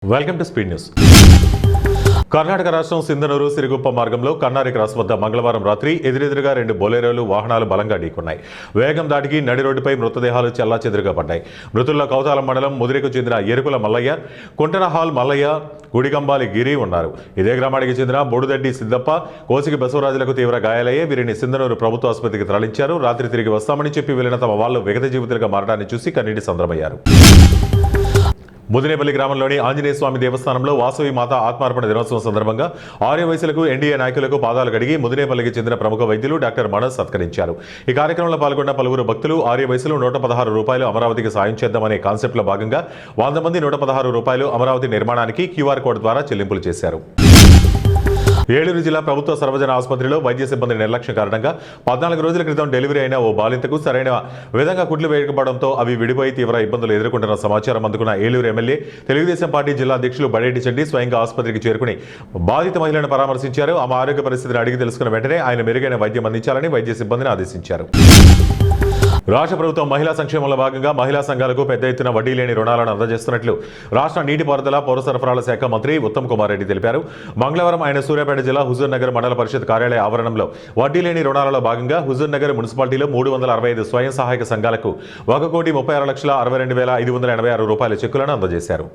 Welcome to speed news. Karnataka రాష్ట్రం సింధనూరు సిరిగుప్ప మార్గంలో కన్నారి cross వద్ద మంగళవారం రాత్రి ఎదురెదురుగా రెండు బొలెరోలు వాహనాలు బలంగా ఢీకొన్నాయి. వేగం దాటికి నడి రోడ్డుపై మృతదేహాలు చెల్లాచెదురుగా పడ్డాయి. మృతుల్లో కౌతాలం మండలం ముదిరికి చెందిన ఎరుకుల మల్లయ్య, కుంటనహాల్ మల్లయ్య, గుడిగంబాలి గిరి ఉన్నారు. ఇదే గ్రామానికి చెందిన బొడుదడ్డి సిద్దప్ప, కోసికి బసవరాజులకు తీవ్ర గాయాలయ్యే వీరిని సింధనూరు ప్రభుత్వ ఆసుపత్రికి తరలించారు. రాత్రి తిరిగి వస్తామని చెప్పి వెళ్లిన తమ వాళ్ళు విగత జీవితులుగా మారడాన్ని చూసి కన్నీటి సంద్రమయ్యారు. ముదినేపల్లి గ్రామంలోని ఆంజనేయ స్వామి దేవస్థానంలో వాసవి మాత ఆత్మార్పణ దినోత్సవం సందర్భంగా ఆర్యవైశ్యులకు, ఎన్డీఏ నాయకులకు పాదాలు కడిగి ముదినేపల్లికి చెందిన ప్రముఖ వైద్యులు డాక్టర్ మనోజ్ సత్కరించారు. ఈ కార్యక్రమంలో పాల్గొన్న పలువురు భక్తులు ఆర్యవైశ్యులు 116 రూపాయలు అమరావతికి సాయం చేద్దామనే కాన్సెప్ట్లో భాగంగా 100 మంది 116 రూపాయలు అమరావతి నిర్మాణానికి క్యూఆర్ కోడ్ ద్వారా చెల్లింపులు చేశారు. ఏలూరు జిల్లా ప్రభుత్వ సర్వజన ఆసుపత్రిలో వైద్య సిబ్బంది నిర్లక్ష్యం కారణంగా 14 రోజుల క్రితం డెలివరీ అయిన ఓ బాలింతకు సరైన విధంగా కుట్లు వేయకపోవడంతో అవి విడిపోయి తీవ్ర ఇబ్బందులు ఎదుర్కొంటున్న సమాచారం అందుకున్న ఏలూరు ఎమ్మెల్యే, తెలుగుదేశం పార్టీ జిల్లా అధ్యక్షులు బడేటి చెడ్డి స్వయంగా ఆసుపత్రికి చేరుకుని బాధిత మహిళను పరామర్శించారు. ఆమె ఆరోగ్య పరిస్థితిని అడిగి తెలుసుకున్న వెంటనే ఆయన మెరుగైన వైద్యం అందించాలని వైద్య సిబ్బందిని ఆదేశించారు. రాష్ట్ర ప్రభుత్వం మహిళా సంక్షేమంలో భాగంగా మహిళా సంఘాలకు పెద్ద ఎత్తున వడ్డీ లేని రుణాలను అందజేస్తున్నట్లు రాష్ట్ర నీటిపారుదల, పౌర సరఫరాల శాఖ మంత్రి ఉత్తమ్ కుమార్ రెడ్డి తెలిపారు. మంగళవారం ఆయన సూర్యాపేట జిల్లా హుజూర్ నగర్ మండల పరిషత్ కార్యాలయ ఆవరణంలో వడ్డీ లేని రుణాలలో భాగంగా హుజూర్ నగర్ మున్సిపాలిటీలో 365 స్వయం సహాయక సంఘాలకు 1,36,62,586 రూపాయల చెక్కులను అందజేశారు.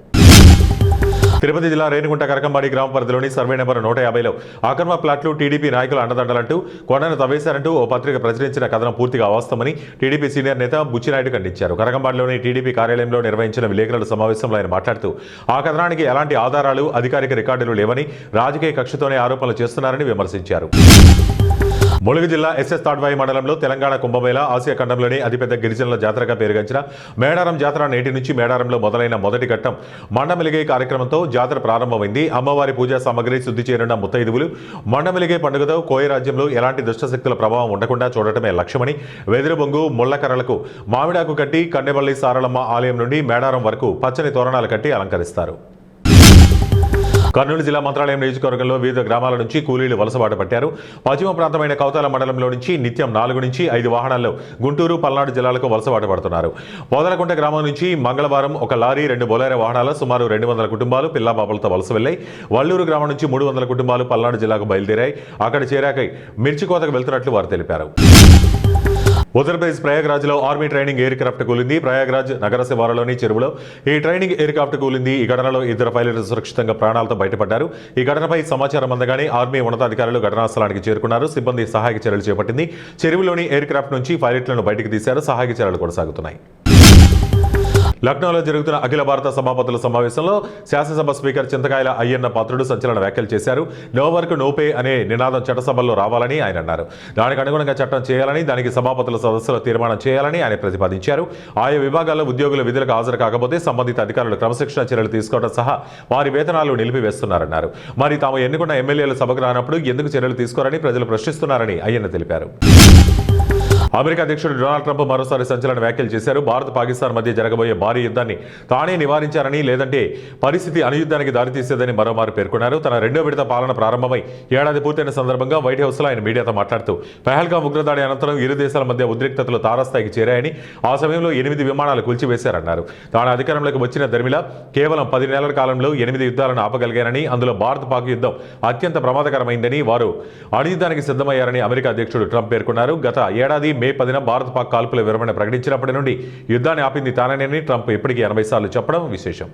తిరుపతి జిల్లా రేణిగుంట కరకంబాడి గ్రామ పరిధిలోని సర్వే నెంబర్ 150లో అక్రమ ప్లాట్లు టీడీపీ నాయకులు అండదండలంటూ కొండను తవ్వేశారంటూ ఓ పత్రిక ప్రచురించిన కథనం పూర్తిగా అవాస్తవమని టీడీపీ సీనియర్ నేత బుచ్చినాయుడు ఖండించారు. కరకంబాడిలోని టీడీపీ కార్యాలయంలో నిర్వహించిన విలేకరుల సమావేశంలో ఆయన మాట్లాడుతూ ఆ కథనానికి ఎలాంటి ఆధారాలు, అధికారిక రికార్డులు లేవని, రాజకీయ కక్షతోనే ఆరోపణలు చేస్తున్నారని విమర్శించారు. ములుగు జిల్లా ఎస్ఎస్ తాడ్వాయి మండలంలో తెలంగాణ కుంభమేళా ఆసియా ఖండంలోని అతిపెద్ద గిరిజనుల జాతరగా పేరుగాంచిన మేడారం జాతర నేటి నుంచి మేడారంలో మొదలైన మొదటి ఘట్టం మండమెలిగే కార్యక్రమంతో జాతర ప్రారంభమైంది. అమ్మవారి పూజా సామగ్రి శుద్ధి చేరిన ముత్తైదువులు మండమెలిగే పండుగతో కోయ రాజ్యంలో ఎలాంటి దుష్టశక్తుల ప్రభావం ఉండకుండా చూడటమే లక్ష్యమని వెదురుబొంగు, ముళ్లకర్రలకు మామిడాకు కట్టి కన్నెపల్లి సారలమ్మ ఆలయం నుండి మేడారం వరకు పచ్చని తోరణాలు కట్టి అలంకరిస్తారు. కర్నూలు జిల్లా మంత్రాలయం నియోజకవర్గంలో వివిధ గ్రామాల నుంచి కూలీలు వలసబాట పట్టారు. పశ్చిమ ప్రాంతమైన కౌతాల మండలంలో నుంచి నిత్యం 4 నుంచి 5 వాహనాల్లో గుంటూరు, పల్నాడు జిల్లాలకు వలసబాట పడుతున్నారు. పోదలకుంట గ్రామం నుంచి మంగళవారం ఒక లారీ, 2 బొలెరో వాహనాలు సుమారు 200 కుటుంబాలు పిల్లాపాపలతో వలస వెళ్లాయి. వల్లూరు గ్రామం నుంచి 300 కుటుంబాలు పల్నాడు జిల్లాకు బయలుదేరాయి. అక్కడ చేరాక మిర్చి కోతకు వెళ్తున్నట్లు వారు తెలిపారు. ఉత్తరప్రదేశ్ ప్రయాగ్రాజ్లో ఆర్మీ ట్రైనింగ్ ఎయిర్ క్రాఫ్ట్ కూలింది. ప్రయాగ్రాజ్ నగర శివారులోని చెరువులో ఈ ట్రైనింగ్ ఎయిర్ క్రాఫ్ట్ కూలింది. ఈ ఘటనలో 2 పైలట్లు సురక్షితంగా ప్రాణాలతో బయటపడ్డారు. ఈ ఘటనపై సమాచారం అందగానే ఆర్మీ ఉన్నతాధికారులు ఘటనా స్థలానికి చేరుకున్నారు. సిబ్బంది సహాయక చర్యలు చేపట్టింది. చెరువులోని ఎయిర్ క్రాఫ్ట్ నుంచి పైలట్లను బయటకు తీశారు. సహాయక చర్యలు కొనసాగుతున్నాయి. లక్నోలో జరుగుతున్న అఖిల భారత సభాపతుల సమావేశంలో శాసనసభ స్పీకర్ చింతకాయల అయ్యన్న పాత్రుడు సంచలన వ్యాఖ్యలు చేశారు. నో వర్క్ నో పే అనే నినాదం చట్టసభల్లో రావాలని ఆయన అన్నారు. దానికి అనుగుణంగా చట్టం చేయాలని, దానికి సభాపతుల సదస్సులో తీర్మానం చేయాలని ఆయన ప్రతిపాదించారు. ఆయా విభాగాల్లో ఉద్యోగుల విధులకు హాజరు కాకపోతే సంబంధిత అధికారులు క్రమశిక్షణ చర్యలు తీసుకోవడం సహా వారి వేతనాలు నిలిపివేస్తున్నారన్నారు. మరి తాము ఎన్నుకున్న ఎమ్మెల్యేలు సభకు రానప్పుడు ఎందుకు చర్యలు తీసుకోరని ప్రజలు ప్రశ్నిస్తున్నారని అయ్యన్న తెలిపారు. అమెరికా అధ్యక్షుడు డొనాల్డ్ ట్రంప్ మరోసారి సంచలన వ్యాఖ్యలు చేశారు. భారత్, పాకిస్తాన్ మధ్య జరగబోయే భారీ యుద్ధాన్ని తానే నివారించారని, లేదంటే పరిస్థితి అనుయుద్ధానికి దారితీసేదని మరోమారు పేర్కొన్నారు. తన 2వ విడత పాలన ప్రారంభమై ఏడాది పూర్తయిన సందర్భంగా వైట్ హౌస్లో ఆయన మీడియాతో మాట్లాడుతూ పహల్గామ్ ఉగ్రదాడి అనంతరం ఇరు దేశాల మధ్య ఉద్రిక్తతలు తారాస్థాయికి చేరాయని, ఆ సమయంలో 8 విమానాలు కూల్చివేశారన్నారు. తాను అధికారంలోకి వచ్చిన దర్మిలా కేవలం 10 నెలల కాలంలో 8 యుద్ధాలను ఆపగలిగారని, అందులో భారత్ పాక్ యుద్ధం అత్యంత ప్రమాదకరమైందని, వారు అణుయుద్ధానికి సిద్ధమయ్యారని అమెరికా అధ్యక్షుడు ట్రంప్ పేర్కొన్నారు. గత ఏడాది మే 10న భారత్ పాక్ కాల్పుల విరమణ ప్రకటించినప్పటి నుండి యుద్ధాన్ని ఆపింది తానని ట్రంప్ ఇప్పటికీ 80 సార్లు చెప్పడం విశేషం.